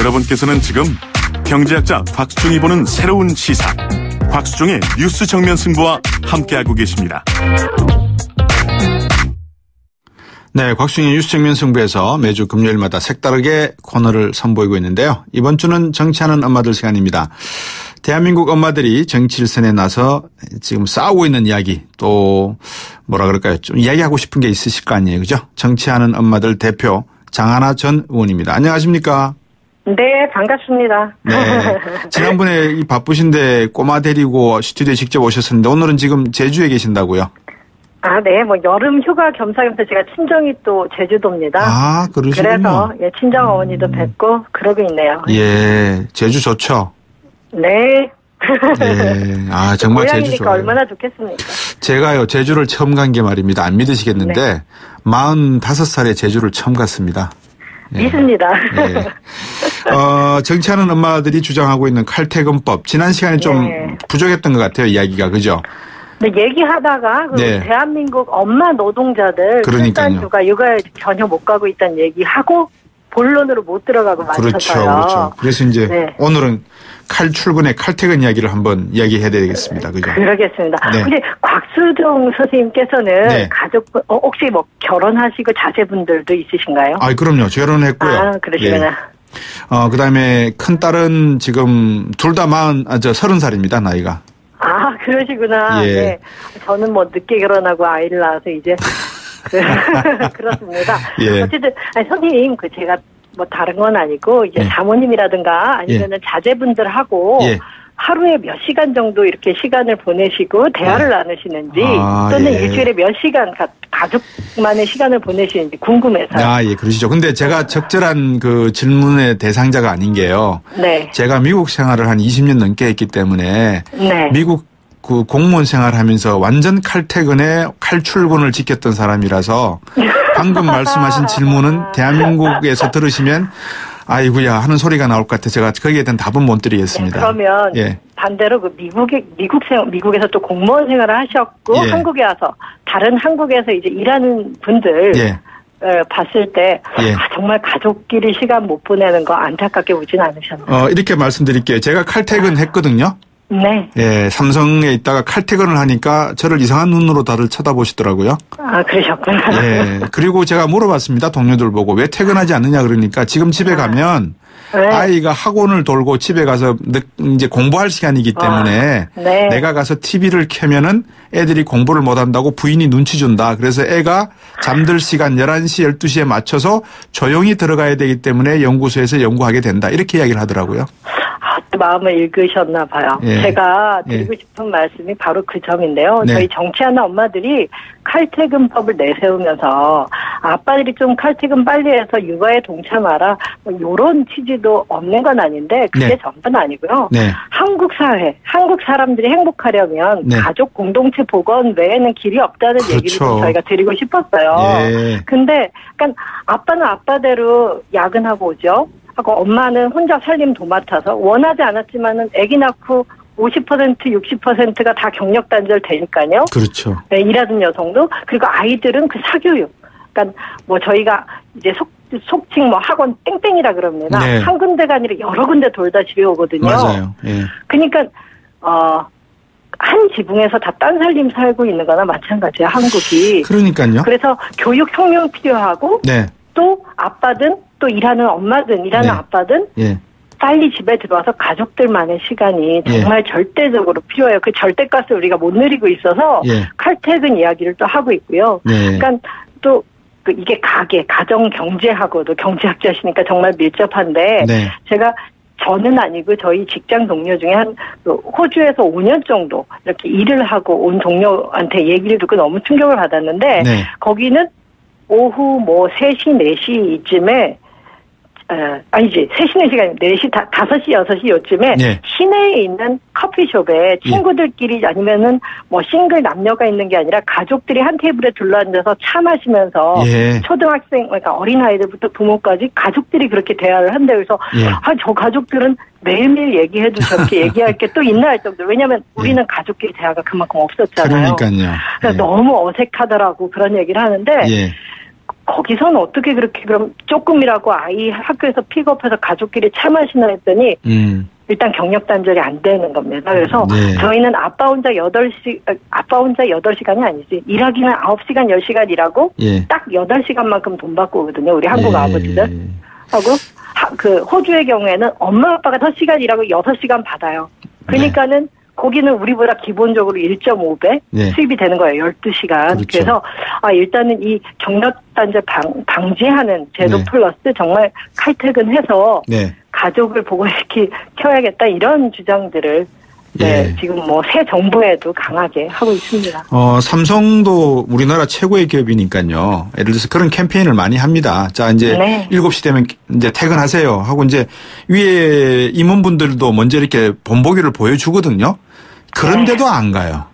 여러분께서는 지금 경제학자 곽수종이 보는 새로운 시사, 곽수종의 뉴스 정면 승부와 함께하고 계십니다. 네, 곽수종의 뉴스 정면 승부에서 매주 금요일마다 색다르게 코너를 선보이고 있는데요. 이번 주는 정치하는 엄마들 시간입니다. 대한민국 엄마들이 정치일선에 나서 지금 싸우고 있는 이야기, 또 뭐라 그럴까요? 좀 이야기하고 싶은 게 있으실 거 아니에요, 그죠? 정치하는 엄마들 대표 장하나 전 의원입니다. 안녕하십니까? 네, 반갑습니다. 네. 지난번에 이 바쁘신데 꼬마 데리고 스튜디오에 직접 오셨었는데 오늘은 지금 제주에 계신다고요? 아, 네. 뭐 여름 휴가 겸사겸사 제가 친정이 또 제주도입니다. 아, 그러시군요. 그래서 친정 어머니도 뵙고 그러고 있네요. 예, 제주 좋죠? 네. 예. 아, 정말 제주 좋아요. 얼마나 좋겠습니까? 제가요, 제주를 처음 간 게 말입니다. 안 믿으시겠는데, 네. 45살에 제주를 처음 갔습니다. 예. 믿습니다. 예. 정치하는 엄마들이 주장하고 있는 칼퇴근법. 지난 시간에 좀 네. 부족했던 것 같아요, 이야기가. 그죠? 네, 얘기하다가 네. 대한민국 엄마 노동자들 출산휴가 육아에 전혀 못 가고 있다는 얘기하고 본론으로 못 들어가고 마쳤어요. 그렇죠. 그래서 이제 네. 오늘은 칼출근의 칼퇴근 이야기를 한번 이야기해야 되겠습니다. 그죠? 그러겠습니다. 네. 근데 곽수종 선생님께서는 네. 가족분 혹시 뭐 결혼하시고 자제분들도 있으신가요? 아, 그럼요. 결혼했고요. 아, 그러시구나. 네. 그다음에 큰 딸은 지금 둘 다 30살입니다, 나이가. 아, 그러시구나. 예. 네. 저는 뭐 늦게 결혼하고 아이를 낳아서 이제 그렇습니다. 예. 어쨌든 선생님 제가 뭐 다른 건 아니고 이제 사모님이라든가 아니면은 자제분들하고 하루에 몇 시간 정도 이렇게 시간을 보내시고 대화를 나누시는지 또는 일주일에 몇 시간 가족만의 시간을 보내시는지 궁금해서요. 아, 예, 그러시죠. 근데 제가 적절한 그 질문의 대상자가 아닌 게요. 네. 제가 미국 생활을 한 20년 넘게 했기 때문에 네. 미국 그 공무원 생활하면서 완전 칼퇴근에 칼출근을 지켰던 사람이라서 방금 말씀하신 질문은 대한민국에서 들으시면 아이고야 하는 소리가 나올 것 같아 제가 거기에 대한 답은 못 드리겠습니다. 네, 그러면 반대로 그 미국에서 또 공무원 생활을 하셨고 한국에 와서 다른 한국에서 이제 일하는 분들 봤을 때 정말 가족끼리 시간 못 보내는 거 안타깝게 보진 않으셨나요? 이렇게 말씀드릴게요. 제가 칼퇴근 했거든요. 네. 예, 삼성에 있다가 칼퇴근을 하니까 저를 이상한 눈으로 다들 쳐다보시더라고요. 아, 그러셨구나. 예. 그리고 제가 물어봤습니다. 동료들 보고 왜 퇴근하지 않느냐 그러니까 지금 집에 가면 아이가 학원을 돌고 집에 가서 이제 공부할 시간이기 때문에 내가 가서 TV를 켜면은 애들이 공부를 못 한다고 부인이 눈치 준다. 그래서 애가 잠들 시간 11시, 12시에 맞춰서 조용히 들어가야 되기 때문에 연구소에서 연구하게 된다. 이렇게 이야기를 하더라고요. 마음을 읽으셨나 봐요. 제가 드리고 싶은 말씀이 바로 그 점인데요. 저희 정치하는 엄마들이 칼퇴근법을 내세우면서 아빠들이 좀 칼퇴근 빨리 해서 육아에 동참하라 뭐 이런 취지도 없는 건 아닌데 그게 전부는 아니고요. 한국 사회, 한국 사람들이 행복하려면 가족 공동체 복원 외에는 길이 없다는 얘기를 좀 저희가 드리고 싶었어요. 근데 그러니까 아빠는 아빠대로 야근하고 오죠. 하고 엄마는 혼자 살림 도맡아서 원하지 않았지만은 아기 낳고 50%, 60%가 다 경력 단절 되니까요. 그렇죠. 네, 일하는 여성도 그리고 아이들은 그 사교육. 그러니까 뭐 저희가 이제 속칭 뭐 학원 땡땡이라 그럽니다. 한 군데가 아니라 여러 군데 돌다 집에 오거든요. 맞아요. 그러니까 한 지붕에서 다 딴 살림 살고 있는 거나 마찬가지예요. 한국이. 그러니까요. 그래서 교육 혁명 필요하고 또 아빠든 또 일하는 엄마든 일하는 아빠든 빨리 집에 들어와서 가족들만의 시간이 정말 절대적으로 필요해요. 그 절대값을 우리가 못 누리고 있어서 칼퇴근 이야기를 또 하고 있고요. 그러니까 또 이게 가정 경제하고도 경제학자시니까 정말 밀접한데 저는 아니고 저희 직장 동료 중에 한 호주에서 5년 정도 이렇게 일을 하고 온 동료한테 얘기를 듣고 너무 충격을 받았는데 거기는 오후 뭐 3시, 4시 이쯤에 아니지 3시, 4시가 아니고 4시, 5시, 6시 요쯤에 시내에 있는 커피숍에 친구들끼리 아니면은 뭐 싱글 남녀가 있는 게 아니라 가족들이 한 테이블에 둘러앉아서 차 마시면서 초등학생 그러니까 어린아이들부터 부모까지 가족들이 그렇게 대화를 한대요. 그래서 저 가족들은 매일매일 얘기해도 저렇게 얘기할 게 또 있나 할 정도로 왜냐하면 우리는 가족끼리 대화가 그만큼 없었잖아요. 그러니까요. 그래서 너무 어색하더라고 그런 얘기를 하는데 거기서는 어떻게 그렇게 그럼 조금이라고 아이 학교에서 픽업해서 가족끼리 차 마시나 했더니 일단 경력 단절이 안 되는 겁니다. 그래서 저희는 아빠 혼자 8시간이 아니지. 일하기는 9시간, 10시간 일하고 딱 8시간만큼 돈 받고 오거든요. 우리 한국 아버지들. 하고 그 호주의 경우에는 엄마 아빠가 더 시간 일하고 6시간 받아요. 그러니까는 거기는 우리보다 기본적으로 1.5배 수입이 되는 거예요. 12시간. 그렇죠. 그래서 일단은 이 경력 단절 방지하는 제도 플러스 정말 칼퇴근해서 가족을 보고시켜야겠다 이런 주장들을 지금 뭐 새 정부에도 강하게 하고 있습니다. 삼성도 우리나라 최고의 기업이니까요. 예를 들어서 그런 캠페인을 많이 합니다. 자, 이제 7시 되면 이제 퇴근하세요 하고 이제 위에 임원분들도 먼저 이렇게 본보기를 보여주거든요. 그런데도 안 가요.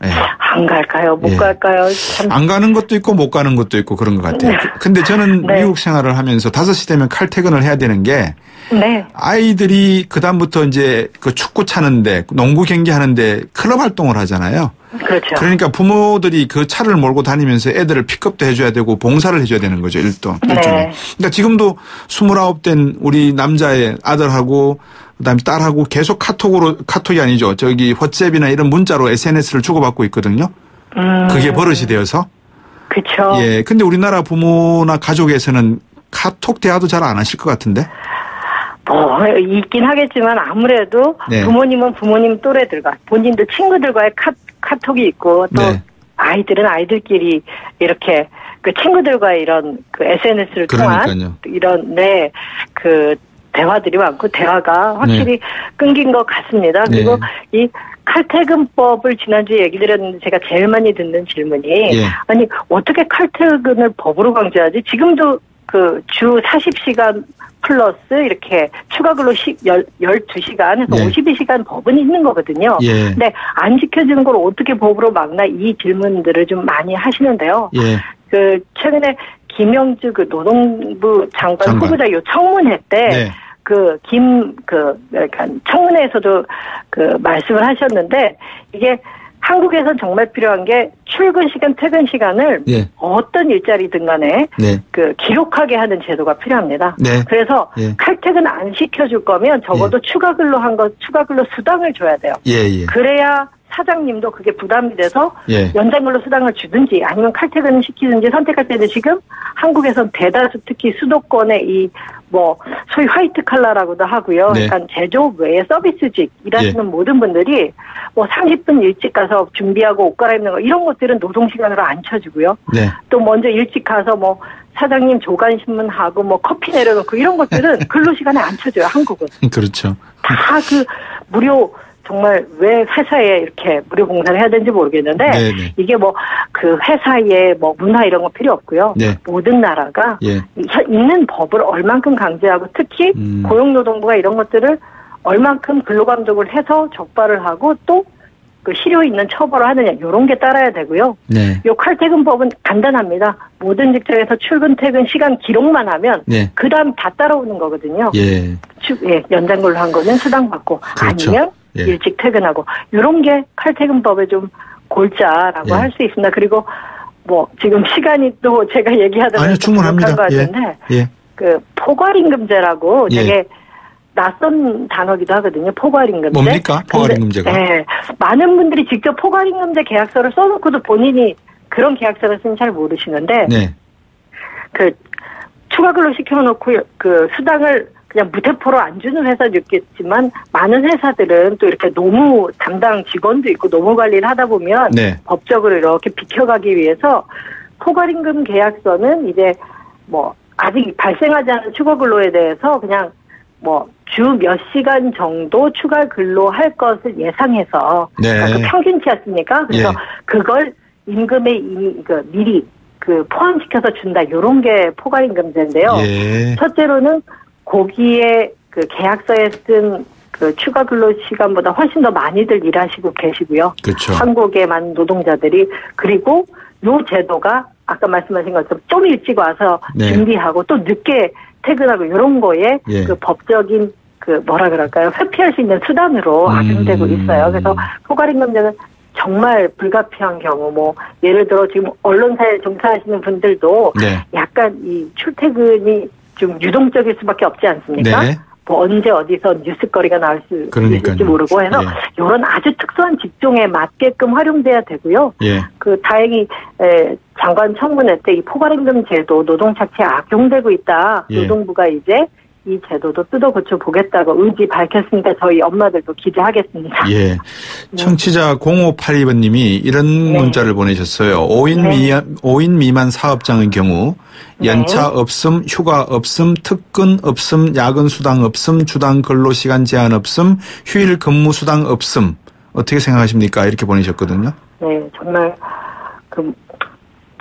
안 갈까요? 못 갈까요? 참. 안 가는 것도 있고 못 가는 것도 있고 그런 것 같아요. 근데 저는 미국 생활을 하면서 5시 되면 칼퇴근을 해야 되는 게 아이들이 그다음부터 이제 그 축구 차는데 농구 경기 하는데 클럽 활동을 하잖아요. 그렇죠. 그러니까 부모들이 그 차를 몰고 다니면서 애들을 픽업도 해줘야 되고 봉사를 해줘야 되는 거죠. 일종의. 그러니까 지금도 29된 우리 남자의 아들하고 그다음에 딸하고 계속 카톡이 아니죠. 저기 WhatsApp이나 이런 문자로 SNS를 주고받고 있거든요. 그게 버릇이 되어서. 그렇죠. 예. 근데 우리나라 부모나 가족에서는 카톡 대화도 잘 안 하실 것 같은데. 있긴 하겠지만 아무래도 부모님은 부모님 또래들과 본인도 친구들과의 카톡이 있고 또 아이들은 아이들끼리 이렇게 그 친구들과의 이런 그 SNS를 통한 이런 그 대화들이 많고 대화가 확실히 끊긴 것 같습니다. 그리고 이 칼퇴근법을 지난주에 얘기 드렸는데 제가 제일 많이 듣는 질문이 아니 어떻게 칼퇴근을 법으로 강제하지? 지금도 그 주 40시간 플러스 이렇게 추가 근로 12시간 해서 52시간 법은 있는 거거든요. 근데 안 지켜지는 걸 어떻게 법으로 막나 이 질문들을 좀 많이 하시는데요. 그 최근에 김영주 그 노동부 장관 후보자 요 청문회 때 청문회에서도 그 말씀을 하셨는데 이게 한국에선 정말 필요한 게 출근 시간, 퇴근 시간을 어떤 일자리든 간에 그 기록하게 하는 제도가 필요합니다. 그래서 칼퇴근 안 시켜줄 거면 적어도 추가 근로 수당을 줘야 돼요. 그래야 사장님도 그게 부담이 돼서 연장 근로 수당을 주든지 아니면 칼퇴근을 시키든지 선택할 때는 지금 한국에선 대다수 특히 수도권의 이 뭐 소위 화이트 칼라라고도 하고요. 그러니까 제조업 외에 서비스직 일하시는 모든 분들이 뭐 30분 일찍 가서 준비하고 옷 갈아입는 거 이런 것들은 노동시간으로 안 쳐주고요. 또 먼저 일찍 가서 뭐 사장님 조간신문하고 뭐 커피 내려놓고 이런 것들은 근로시간에 안 쳐줘요. 한국은. 그렇죠. 다 그 무료 정말 왜 회사에 이렇게 무료 봉사를 해야 되는지 모르겠는데 이게 뭐 그 회사의 뭐 문화 이런 거 필요 없고요. 모든 나라가 있는 법을 얼만큼 강제하고 특히 고용노동부가 이런 것들을 얼만큼 근로감독을 해서 적발을 하고 또 그 실효 있는 처벌을 하느냐 이런 게 따라야 되고요. 요 칼퇴근법은 간단합니다. 모든 직장에서 출근 퇴근 시간 기록만 하면 그다음 다 따라오는 거거든요. 연장 근로 한 거는 수당 받고 아니면 일찍 퇴근하고 이런 게 칼퇴근법의 좀 골자라고 할 수 있습니다. 그리고 뭐 지금 시간이 또 제가 얘기하다가 충분합니다. 것 같은데 그 포괄임금제라고 되게 낯선 단어기도 하거든요. 포괄임금제. 뭡니까? 포괄임금제가. 많은 분들이 직접 포괄임금제 계약서를 써놓고도 본인이 그런 계약서를 쓰면 잘 모르시는데 그 추가 근로 시켜놓고 그 수당을 그냥 무대포로 안 주는 회사도 있겠지만 많은 회사들은 또 이렇게 노무 담당 직원도 있고 노무 관리를 하다 보면 법적으로 이렇게 비켜가기 위해서 포괄임금 계약서는 이제 뭐 아직 발생하지 않은 추가 근로에 대해서 그냥 뭐 주 몇 시간 정도 추가 근로할 것을 예상해서 그 평균치였습니까? 그래서 그걸 임금에 이미 미리 그 포함시켜서 준다 이런 게 포괄임금제인데요. 첫째로는 거기에 그 계약서에 쓴 그 추가 근로 시간보다 훨씬 더 많이들 일하시고 계시고요. 한국의 많은 노동자들이 그리고 요 제도가 아까 말씀하신 것처럼 좀 일찍 와서 준비하고 또 늦게 퇴근하고 이런 거에 그 법적인 그 뭐라 그럴까요? 회피할 수 있는 수단으로 악용되고 있어요. 그래서 포괄임금제는 정말 불가피한 경우, 뭐, 예를 들어 지금 언론사에 종사하시는 분들도 네. 약간 이 출퇴근이 좀 유동적일 수밖에 없지 않습니까? 네. 뭐 언제 어디서 뉴스거리가 나올 수 있을지 모르고 해서 예. 이런 아주 특수한 직종에 맞게끔 활용돼야 되고요. 예. 다행히 장관 청문회 때 이 포괄임금 제도 노동착취에 악용되고 있다. 예. 노동부가 이제 이 제도도 뜯어 고쳐 보겠다고 의지 밝혔으니까 저희 엄마들도 기대하겠습니다. 예. 청취자 0582번님이 이런 네. 문자를 보내셨어요. 5인 미만 사업장의 경우 연차 없음, 휴가 없음, 특근 없음, 야근 수당 없음, 주당 근로시간 제한 없음, 휴일 근무 수당 없음. 어떻게 생각하십니까? 이렇게 보내셨거든요. 네,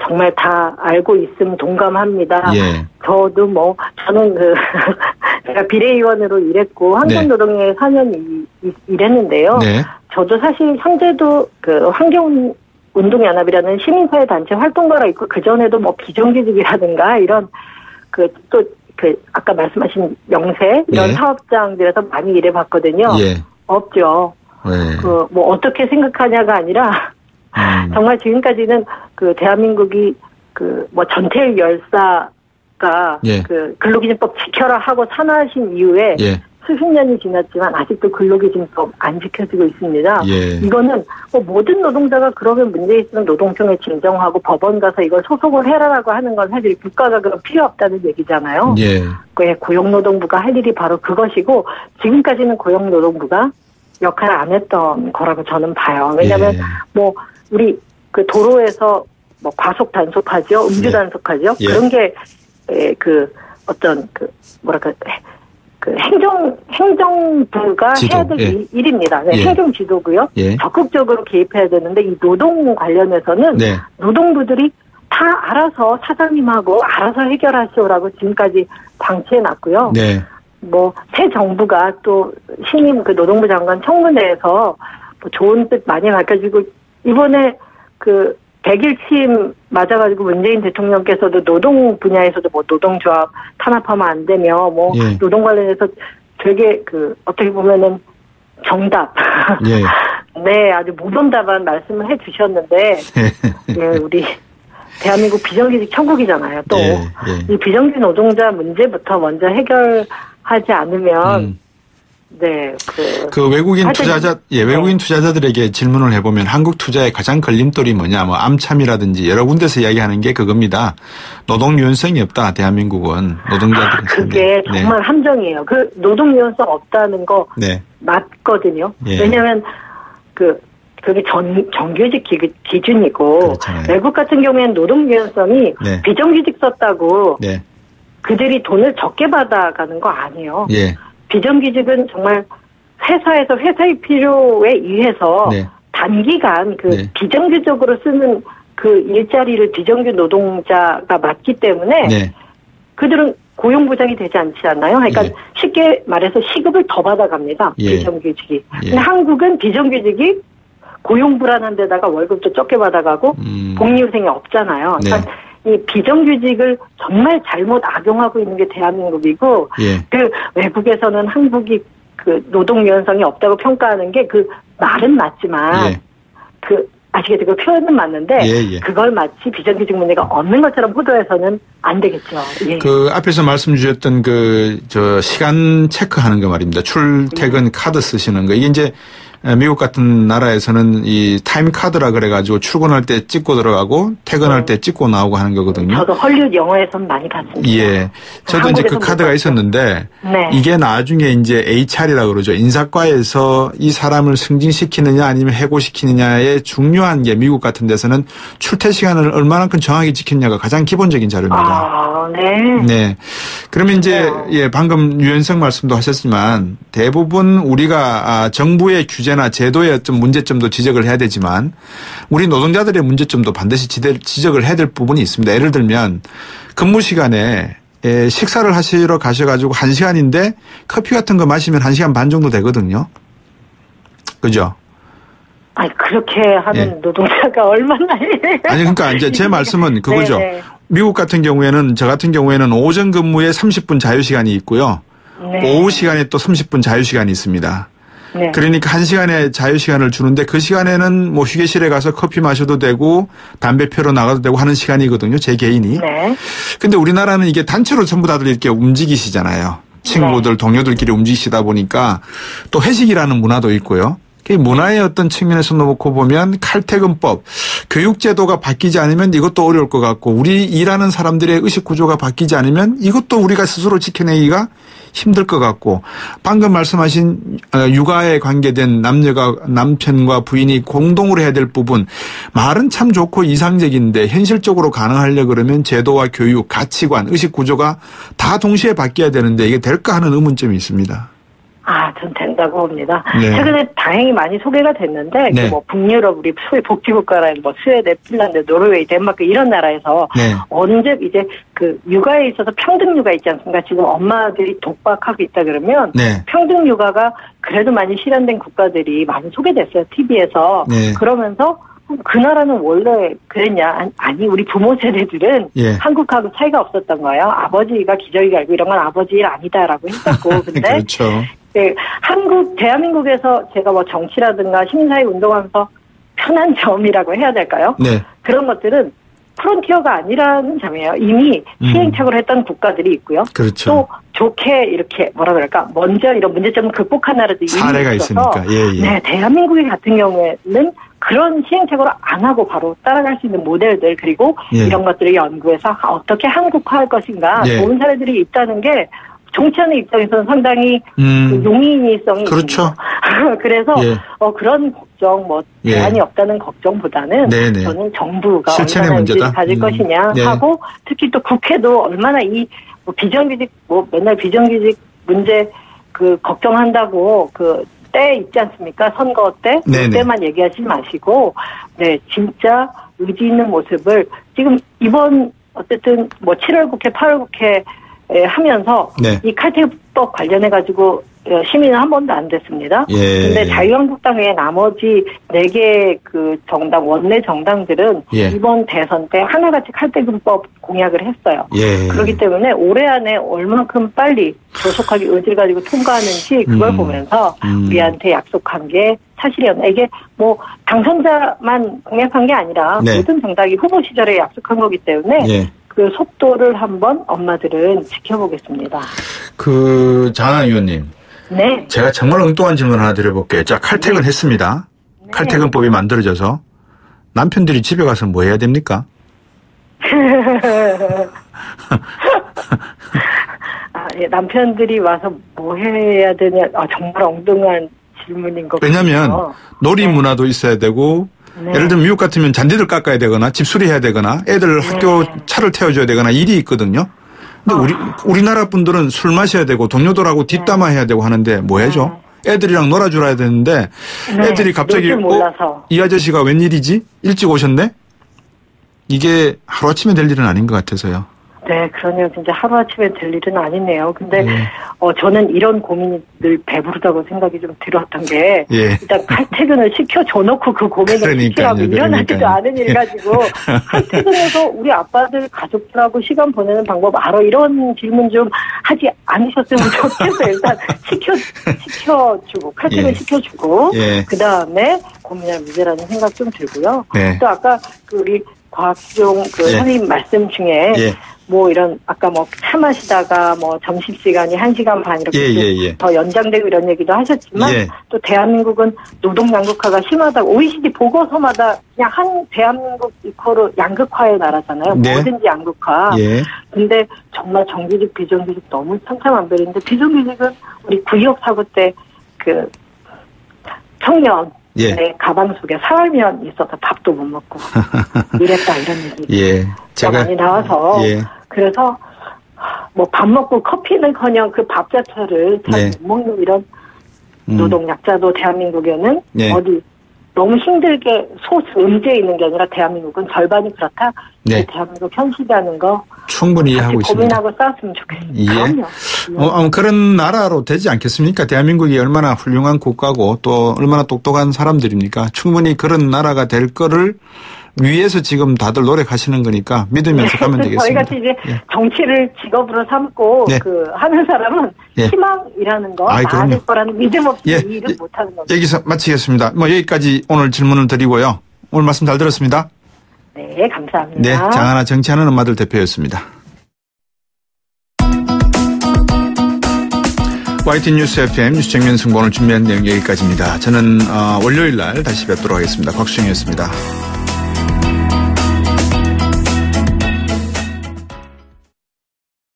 정말 다 알고 있음 동감합니다. 예. 저는 제가 비례의원으로 일했고 환경노동에 4년 일했는데요. 네. 저도 사실 현재도 환경운동연합이라는 시민사회 단체 활동가가 있고 그전에도 뭐 비정규직이라든가 이런 아까 말씀하신 영세 이런 예. 사업장들에서 많이 일해봤거든요. 예. 없죠. 예. 어떻게 생각하냐가 아니라 정말 지금까지는 대한민국이 전태일 열사가 예. 근로기준법 지켜라 하고 산하하신 이후에 예. 수십 년이 지났지만 아직도 근로기준법 안 지켜지고 있습니다. 예. 이거는 모든 노동자가 그러면 문제 있으면 노동청에 진정하고 법원 가서 이걸 소송을 해라라고 하는 건 사실 국가가 그럼 필요 없다는 얘기잖아요. 예. 고용노동부가 할 일이 바로 그것이고 지금까지는 고용노동부가 역할을 안 했던 거라고 저는 봐요. 왜냐하면 예. 우리 도로에서 과속 단속하죠, 음주 단속하죠. 예. 그런 게 행정부가 지도. 해야 될 예. 일입니다. 네, 예. 행정 지도고요. 예. 적극적으로 개입해야 되는데 이 노동 관련해서는 네. 노동부들이 다 알아서 사장님하고 알아서 해결하시오라고 지금까지 방치해놨고요. 네. 새 정부가 또 신임 노동부 장관 청문회에서 좋은 뜻 많이 밝혀지고 이번에 100일 취임 맞아가지고 문재인 대통령께서도 노동 분야에서도 노동조합 탄압하면 안 되며 예. 노동 관련해서 되게 어떻게 보면은 정답. 예. 네, 아주 모범답안 말씀을 해 주셨는데 예, 우리 대한민국 비정규직 천국이잖아요. 또 이 비정규직 노동자 문제부터 먼저 해결하지 않으면 네, 외국인 외국인 투자자들에게 질문을 해보면 한국 투자의 가장 걸림돌이 뭐냐, 암참이라든지 여러 군데서 이야기하는 게 그겁니다. 노동 유연성이 없다, 대한민국은. 노동자들은. 그게 정말 네. 함정이에요. 노동 유연성 없다는 거 네. 맞거든요. 예. 왜냐면 그게 정규직 기준이고 그렇잖아요. 외국 같은 경우에는 노동 유연성이 네. 비정규직 썼다고 네. 그들이 돈을 적게 받아가는 거 아니에요. 예. 비정규직은 정말 회사에서 회사의 필요에 의해서 네. 단기간 네. 비정규적으로 쓰는 일자리를 비정규 노동자가 맡기 때문에 네. 그들은 고용보장이 되지 않지 않나요? 그러니까 예. 쉽게 말해서 시급을 더 받아갑니다. 예. 비정규직이. 예. 근데 한국은 비정규직이 고용 불안한 데다가 월급도 적게 받아가고 복리후생이 없잖아요. 그러니까 네. 이 비정규직을 정말 잘못 악용하고 있는 게 대한민국이고 예. 외국에서는 한국이 노동 유연성이 없다고 평가하는 게 말은 맞지만 예. 아시겠죠? 그 표현은 맞는데 예. 그걸 마치 비정규직 문제가 없는 것처럼 호도해서는 안 되겠죠. 예. 앞에서 말씀 주셨던 시간 체크하는 거 말입니다. 출퇴근 카드 쓰시는 거. 이게 이제 미국 같은 나라에서는 이 타임 카드라 그래가지고 출근할 때 찍고 들어가고 퇴근할 때 찍고 나오고 하는 거거든요. 저도 헐리우드 영화에서는 많이 봤습니다. 예. 저도 이제 그 카드가 있었는데 네. 이게 나중에 이제 HR이라고 그러죠. 인사과에서 이 사람을 승진시키느냐 아니면 해고시키느냐의 중요한 게 미국 같은 데서는 출퇴 시간을 얼마만큼 정확히 지켰냐가 가장 기본적인 자료입니다. 네. 네. 그러면 이제 방금 유연성 말씀도 하셨지만 대부분 우리가 정부의 규제나 제도의 어떤 문제점도 지적을 해야 되지만 우리 노동자들의 문제점도 반드시 지적을 해야 될 부분이 있습니다. 예를 들면 근무 시간에 식사를 하시러 가셔가지고 1시간인데 커피 같은 거 마시면 1시간 반 정도 되거든요. 그죠? 아니 그렇게 하는 노동자가 얼마나 아니 그러니까 이제 제 말씀은 그거죠. 네네. 미국 같은 경우에는 저 같은 경우에는 오전 근무에 30분 자유 시간이 있고요. 네. 오후 시간에 또 30분 자유 시간이 있습니다. 네. 그러니까 1시간의 자유시간을 주는데 그 시간에는 뭐 휴게실에 가서 커피 마셔도 되고 담배 피우러 나가도 되고 하는 시간이거든요. 제 개인이. 네. 근데 우리나라는 이게 단체로 전부 다들 이렇게 움직이시잖아요. 친구들, 네. 동료들끼리 움직이시다 보니까 또 회식이라는 문화도 있고요. 그 문화의 어떤 측면에서 놓고 보면 칼퇴근법, 교육제도가 바뀌지 않으면 이것도 어려울 것 같고 우리 일하는 사람들의 의식 구조가 바뀌지 않으면 이것도 우리가 스스로 지켜내기가 힘들 것 같고 방금 말씀하신 육아에 관계된 남편과 부인이 공동으로 해야 될 부분 말은 참 좋고 이상적인데 현실적으로 가능하려 그러면 제도와 교육, 가치관, 의식 구조가 다 동시에 바뀌어야 되는데 이게 될까 하는 의문점이 있습니다. 전 된다고 봅니다. 네. 최근에 다행히 많이 소개가 됐는데, 네. 뭐 북유럽, 우리 복지국가라는 뭐 스웨덴, 핀란드, 노르웨이, 덴마크 이런 나라에서 네. 언제 이제 그 육아에 있어서 평등 육아 있지 않습니까? 지금 엄마들이 독박하고 있다 그러면 네. 평등 육아가 그래도 많이 실현된 국가들이 많이 소개됐어요. TV에서. 네. 그러면서 그 나라는 원래 그랬냐? 아니, 우리 부모 세대들은 예. 한국하고 차이가 없었던 거예요. 아버지가 기저귀 갈고 이런 건 아버지 일 아니다라고 했었고. 근데 그렇죠. 네, 대한민국에서 제가 뭐 정치라든가 시민사회 운동하면서 편한 점이라고 해야 될까요? 네. 그런 것들은 프론티어가 아니라는 점이에요. 이미 시행착오를 했던 국가들이 있고요. 그렇죠. 또 좋게 이렇게 뭐라 그럴까 먼저 이런 문제점을 극복한 나라도 사례가 있으니까. 예, 예. 네, 대한민국 같은 경우에는 그런 시행착오를 안 하고 바로 따라갈 수 있는 모델들 그리고 예. 이런 것들을 연구해서 어떻게 한국화할 것인가 예. 좋은 사례들이 있다는 게 정치하는 입장에서는 상당히 그 용이성이 그렇죠. 있습니다. 그래서 예. 그런 걱정, 대안이 없다는 걱정보다는 네네. 저는 정부가 실천의 얼마나 문제다. 의지를 가질 것이냐 네. 하고 특히 또 국회도 얼마나 이 비정규직 맨날 비정규직 문제 걱정한다고 때 있지 않습니까? 선거 때 그때만 얘기하지 마시고 진짜 의지 있는 모습을 지금 이번 어쨌든 7월 국회, 8월 국회 하면서 이 칼퇴법 관련해 가지고 심의는 한 번도 안 됐습니다. 그런데 자유한국당 외에 나머지 4개 정당 원내 정당들은 이번 대선 때 하나같이 칼퇴근법 공약을 했어요. 그렇기 때문에 올해 안에 얼만큼 빨리 조속하게 의지를 가지고 통과하는지 그걸 보면서 우리한테 약속한 게 사실이었나. 이게 당선자만 공약한 게 아니라 모든 정당이 후보 시절에 약속한 거기 때문에 그 속도를 한번 엄마들은 지켜보겠습니다. 장하나 의원님. 네. 제가 정말 엉뚱한 질문 하나 드려볼게요. 자, 칼퇴근 했습니다. 칼퇴근법이 만들어져서 남편들이 집에 가서 뭐 해야 됩니까? 남편들이 와서 뭐 해야 되냐. 정말 엉뚱한 질문인 것 같아요. 왜냐하면 놀이 문화도 있어야 되고 예를 들면 미국 같으면 잔디들 깎아야 되거나 집수리해야 되거나 애들 학교 차를 태워줘야 되거나 일이 있거든요. 근데 우리나라 분들은 술 마셔야 되고 동료들하고 뒷담화 해야 되고 하는데 뭐 해죠? 애들이랑 놀아줘야 되는데 애들이 갑자기 이 아저씨가 웬일이지? 일찍 오셨네? 이게 하루아침에 될 일은 아닌 것 같아서요. 네, 그러네요. 진짜 하루아침에 될 일은 아니네요. 근데 저는 이런 고민이 늘 배부르다고 생각이 좀 들었던 게 일단 칼퇴근을 시켜줘놓고 그 고민을 시키라고 일어나지도 않은 일 가지고 칼퇴근해서 우리 아빠들 가족들하고 시간 보내는 방법 알아? 이런 질문 좀 하지 않으셨으면 좋겠어요. 일단 시켜주고 칼퇴근 시켜주고 그다음에 고민할 문제라는 생각 좀 들고요. 또 아까 우리 곽종 선생님 말씀 중에 이런 아까 차 마시다가 점심시간이 1시간 반 이렇게 더 연장되고 이런 얘기도 하셨지만 또 대한민국은 노동 양극화가 심하다고 OECD 보고서마다 그냥 대한민국 이코르 양극화의 나라잖아요. 뭐든지 양극화. 근데 정말 정규직 비정규직 너무 천차만별인데 비정규직은 우리 9.26 사고 때 청년 가방 속에 사활면 있어서 밥도 못 먹고 이랬다 이런 얘기가 많이 나와서 그래서 밥 먹고 커피는커녕 그 밥 자체를 잘 못 먹는 이런 노동 약자도 대한민국에는 어디 너무 힘들게 음지에 있는 게 아니라 대한민국은 절반이 그렇다. 대한민국 현실이라는 거 충분히 이해하고 있습니다. 고민하고 싸웠으면 좋겠습니다. 그럼요. 그런 나라로 되지 않겠습니까? 대한민국이 얼마나 훌륭한 국가고 또 얼마나 똑똑한 사람들입니까? 충분히 그런 나라가 될 거를 위에서 지금 다들 노력하시는 거니까 믿으면서 가면 되겠습니다. 저희 같이 이제 정치를 직업으로 삼고 하는 사람은 희망이라는 거 나아질 거라는 믿음 없이 일을 못하는 겁니다. 여기서 마치겠습니다. 여기까지 오늘 질문을 드리고요. 오늘 말씀 잘 들었습니다. 네, 감사합니다. 네, 장하나 정치하는 엄마들 대표였습니다. YTN 뉴스 FM 뉴스 정면 승부 오늘 준비한 내용 여기까지입니다. 저는 월요일 날 다시 뵙도록 하겠습니다. 곽수영이었습니다.